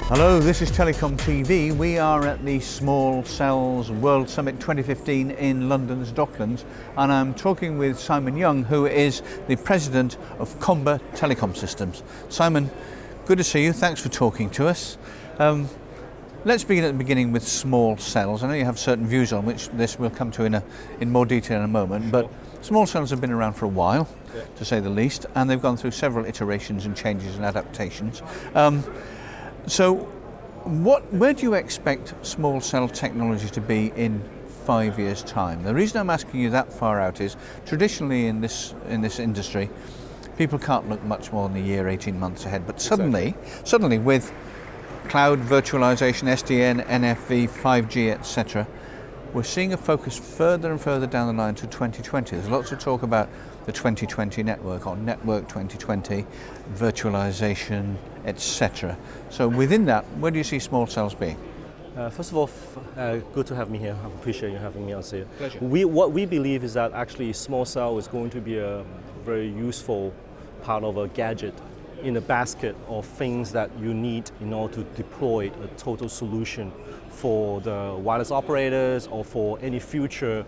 Hello, this is TelecomTV. We are at the Small Cells World Summit 2015 in London's Docklands, and I'm talking with Simon Yeung, who is the President of Comba Telecom Systems. Simon, good to see you. Thanks for talking to us. Let's begin at the beginning with small cells. I know you have certain views on which this will come to in more detail in a moment, but small cells have been around for a while, to say the least, and they've gone through several iterations and changes and adaptations. So where do you expect small cell technology to be in 5 years' time? The reason I'm asking you that far out is traditionally in this industry, people can't look much more than a year, 18 months ahead, but suddenly with cloud virtualization, SDN, NFV, 5G, etc., we're seeing a focus further and further down the line to 2020. There's lots of talk about the 2020 network or Network 2020, virtualization, etc. So within that, where do you see small cells being? First of all, good to have me here. I appreciate you having me on here. Pleasure. What we believe is that actually small cell is going to be a very useful part of a gadget in a basket of things that you need in order to deploy a total solution for the wireless operators or for any future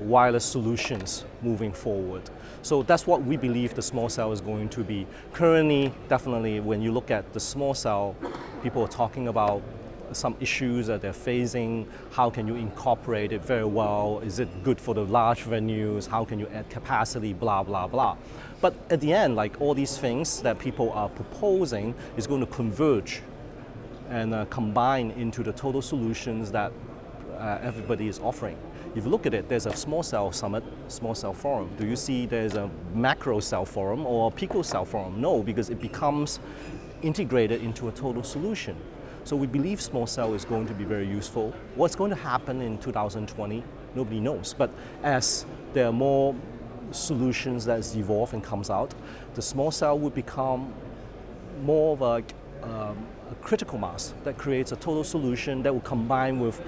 wireless solutions moving forward. So that's what we believe the small cell is going to be. Currently, definitely, when you look at the small cell, people are talking about some issues that they're facing. How can you incorporate it very well? Is it good for the large venues? How can you add capacity? Blah, blah, blah. But at the end, like all these things that people are proposing is going to converge and combine into the total solutions that everybody is offering. If you look at it, there's a small cell summit, small cell forum. Do you see there's a macro cell forum or a pico cell forum? No, because it becomes integrated into a total solution. So we believe small cell is going to be very useful. What's going to happen in 2020, nobody knows. But as there are more solutions that evolve and comes out, the small cell will become more of a critical mass that creates a total solution that will combine with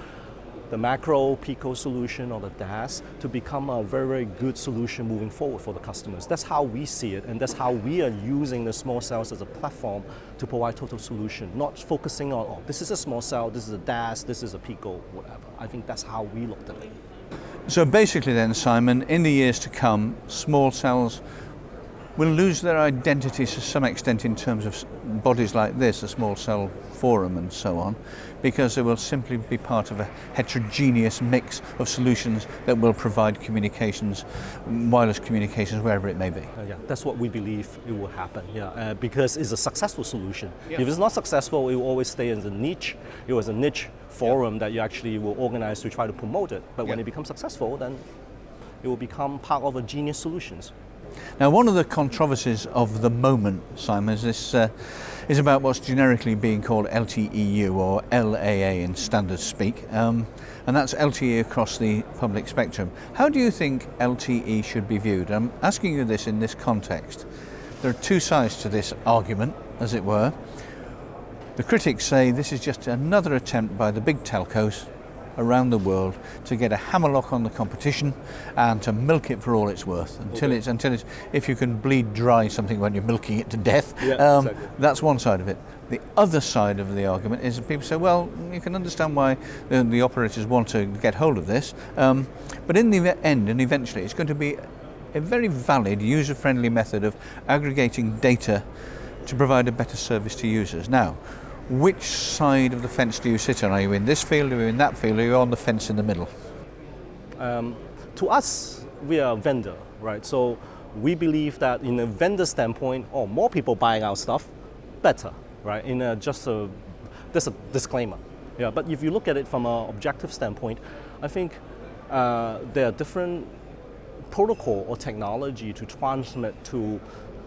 the macro pico solution or the DAS to become a very, very good solution moving forward for the customers. That's how we see it, and that's how we are using the small cells as a platform to provide total solution, not focusing on, oh, this is a small cell, this is a DAS, this is a pico, whatever. I think that's how we looked at it. So basically then, Simon, in the years to come, small cells will lose their identities to some extent in terms of bodies like this, a small cell forum and so on, because they will simply be part of a heterogeneous mix of solutions that will provide communications, wireless communications, wherever it may be. Yeah, that's what we believe it will happen, because it's a successful solution. Yeah. If it's not successful, it will always stay as a niche. It was a niche forum that you actually will organize to try to promote it. But when it becomes successful, then it will become part of a genius solutions. Now, one of the controversies of the moment, Simon, is about what's generically being called LTEU or LAA in standard speak, and that's LTE across the public spectrum. How do you think LTE should be viewed? I'm asking you this in this context. There are two sides to this argument, as it were. The critics say this is just another attempt by the big telcos around the world to get a hammerlock on the competition and to milk it for all it's worth until it's if you can bleed dry something when you're milking it to death. Exactly. That's one side of it. The other side of the argument is that people say, well, you can understand why the operators want to get hold of this, but in the end and eventually it's going to be a very valid, user-friendly method of aggregating data to provide a better service to users. Now, which side of the fence do you sit on? Are you in this field, are you in that field, or are you on the fence in the middle? To us, we are a vendor, right? So we believe that in a vendor standpoint, more people buying our stuff, better, right? There's a disclaimer. Yeah, but if you look at it from an objective standpoint, I think there are different protocol or technology to transmit to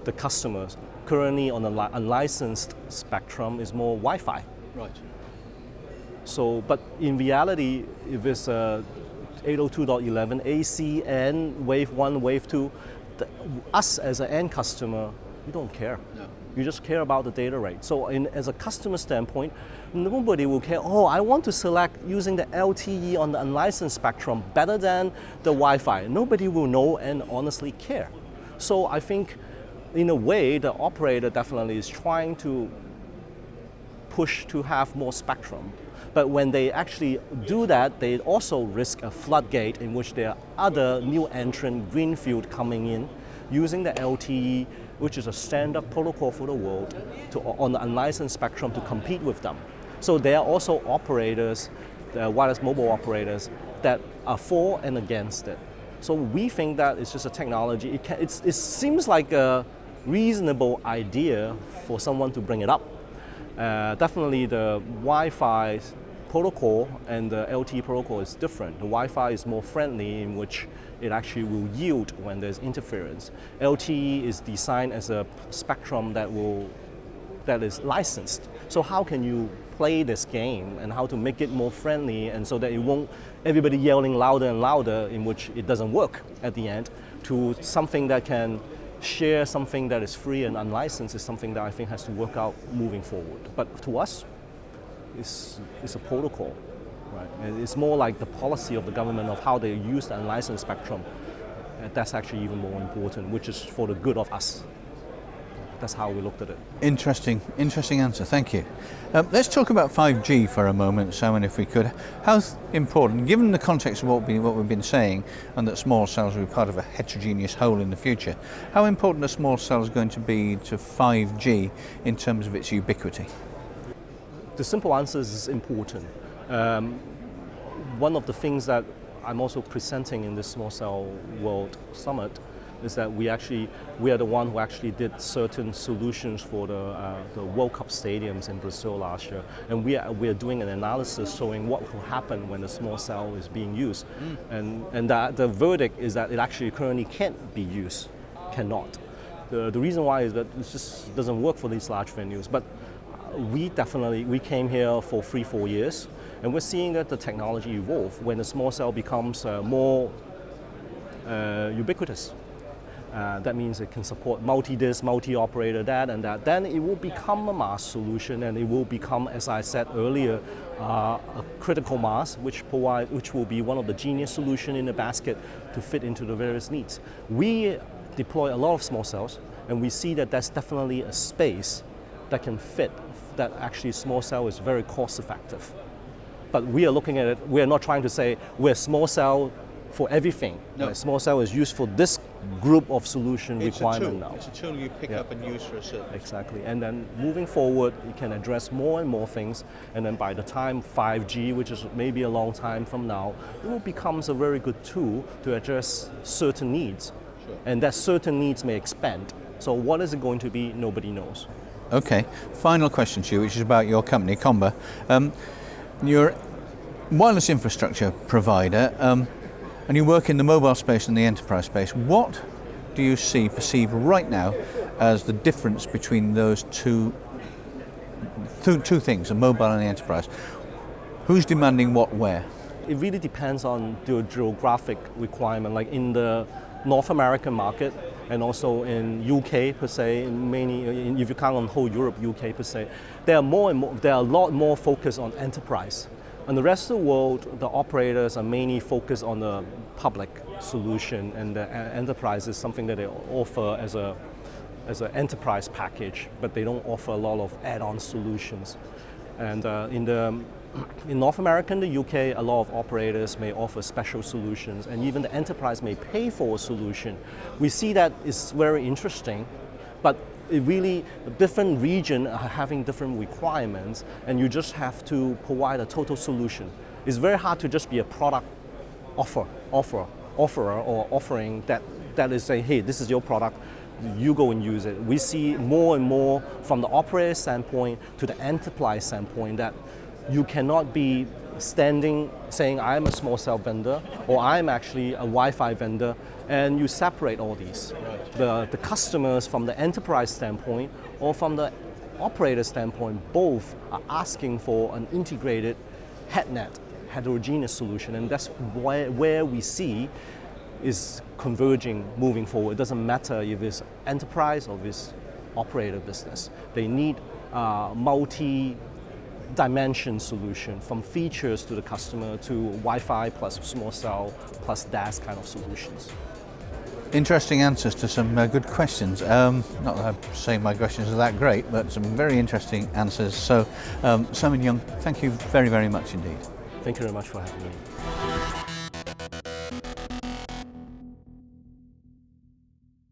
the customers. Currently on the unlicensed spectrum is more Wi-Fi. Right. So, but in reality, if it's 802.11 AC and wave 1, wave 2, us as an end customer, we don't care. No. You just care about the data rate. So as a customer standpoint, nobody will care, I want to select using the LTE on the unlicensed spectrum better than the Wi-Fi. Nobody will know and honestly care. So I think in a way, the operator definitely is trying to push to have more spectrum. But when they actually do that, they also risk a floodgate in which there are other new entrant greenfield coming in using the LTE, which is a standard protocol for the world, on the unlicensed spectrum to compete with them. So there are also operators, wireless mobile operators, that are for and against it. So we think that it's just a technology. It seems like a reasonable idea for someone to bring it up. Definitely the Wi-Fi protocol and the LTE protocol is different. The Wi-Fi is more friendly, in which it actually will yield when there's interference. LTE is designed as a spectrum that is licensed. So how can you play this game and how to make it more friendly, and so that it won't everybody yelling louder and louder, in which it doesn't work at the end, to something that can share something that is free and unlicensed is something that I think has to work out moving forward. But to us, it's a protocol, right? It's more like the policy of the government of how they use the unlicensed spectrum. That's actually even more important, which is for the good of us. That's how we looked at it. Interesting answer, thank you. Let's talk about 5G for a moment, Simon, if we could. How important, given the context of what we've been saying, and that small cells will be part of a heterogeneous whole in the future, how important are small cells going to be to 5G in terms of its ubiquity? The simple answer is it's important. One of the things that I'm also presenting in this Small Cell World Summit is that we are the one who actually did certain solutions for the World Cup stadiums in Brazil last year, and we are doing an analysis showing what will happen when the small cell is being used, and the verdict is that it actually currently can't be used, cannot. The reason why is that it just doesn't work for these large venues. But we came here for 3-4 years, and we're seeing that the technology evolve when the small cell becomes more ubiquitous. That means it can support multi-disc, multi-operator, that and that. Then it will become a mass solution, and it will become, as I said earlier, a critical mass, which will be one of the genius solution in the basket to fit into the various needs. We deploy a lot of small cells, and we see that that's definitely a space that can fit, that actually small cell is very cost effective. But we are looking at it, we are not trying to say we're small cell for everything. No. Right? Small cell is used for this group of solution requirement now. It's a tool you pick up and use for a certain. Exactly. And then moving forward, you can address more and more things. And then by the time 5G, which is maybe a long time from now, it will become a very good tool to address certain needs. Sure. And that certain needs may expand. So what is it going to be? Nobody knows. Okay. Final question to you, which is about your company, Comba. You're a wireless infrastructure provider. And you work in the mobile space and the enterprise space. What do you perceive right now as the difference between those two things, the mobile and the enterprise? Who's demanding what where? It really depends on the geographic requirement. Like in the North American market, and also in UK per se, if you count on whole Europe, UK per se, there are a lot more focus on enterprise. In the rest of the world, the operators are mainly focused on the public solution, and the enterprise is something that they offer as an enterprise package, but they don't offer a lot of add-on solutions. And in North America and the UK, a lot of operators may offer special solutions, and even the enterprise may pay for a solution. We see that is very interesting, but different regions are having different requirements, and you just have to provide a total solution. It's very hard to just be a product offerer or offering that is saying, hey, this is your product, you go and use it. We see more and more from the operator standpoint to the enterprise standpoint that you cannot be saying I'm a small cell vendor or I'm actually a Wi-Fi vendor, and you separate all these. Right. The customers from the enterprise standpoint or from the operator standpoint both are asking for an integrated Hetnet, heterogeneous solution, and that's where we see is converging moving forward. It doesn't matter if it's enterprise or if it's operator business. They need multi-dimension solution, from features to the customer to Wi-Fi plus small cell plus DAS kind of solutions. Interesting answers to some good questions. Not that I'm saying my questions are that great, but some very interesting answers. So, Simon Yeung, thank you very, very much indeed. Thank you very much for having me.